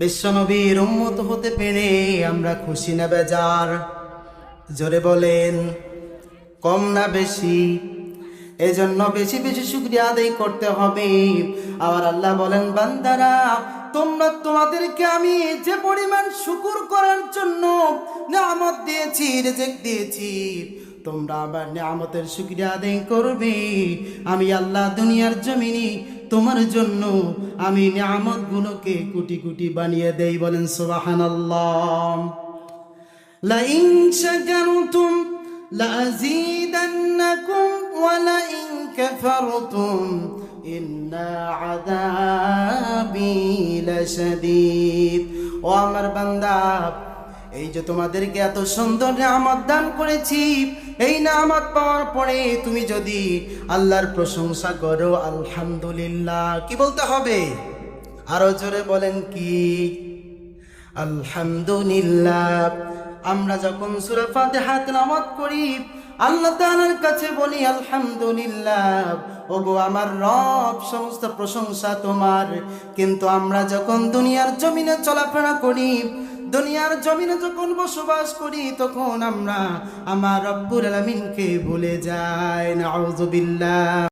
বিশ্বনবীর উম্মত হতে পেরে আমরা খুশি না বেজার? জোরে বলেন, কম না বেশি? এজন্য বেশি বেশি শুকরিয়া আদায় করতে হবে। আবার আল্লাহ বলেন, বান্দারা তোমরা, তোমাদেরকে আমি যে পরিমাণ শুকর করার জন্য নিয়ামত দিয়েছি, রিজিক দিয়েছি, তোমরা আবার নিয়ামতের শুকরিয়া আদায় করবে। আমি আল্লাহ দুনিয়ার জমিনে তোমার জন্য আমি নিয়ামতগুলোকে কোটি কোটি বানিয়ে দেই। বলেন সুবহানাল্লাহ। লাইন শাকারতুম লাযীদান্নাকুম ওয়া লাইন কাফারতুম ইন্না আযাবি লাশাদীদ। ও আমার বান্দা, এই যে তোমাদেরকে এত সুন্দর নিয়ামত দান করেছি, এই নিয়ামত পাওয়ার পরে তুমি যদি আল্লাহর প্রশংসা করো, আলহামদুলিল্লাহ, কি বলতে হবে? আরো জোরে বলেন, কি? আলহামদুলিল্লাহ। আমরা যখন সূরা ফাতিহা তেলাওয়াত করি, আল্লাহ তাআলার কাছে বলি আলহামদুলিল্লাহ, ওগো আমার রব, সমস্ত প্রশংসা তোমার। কিন্তু আমরা যখন দুনিয়ার জমিনে চলাফেরা করি, দুনিয়ার জমিনে যখন বসবাস করি, তখন আমরা আমার রব্বুল আলামিনকে ভুলে যাই। নাউযুবিল্লাহ।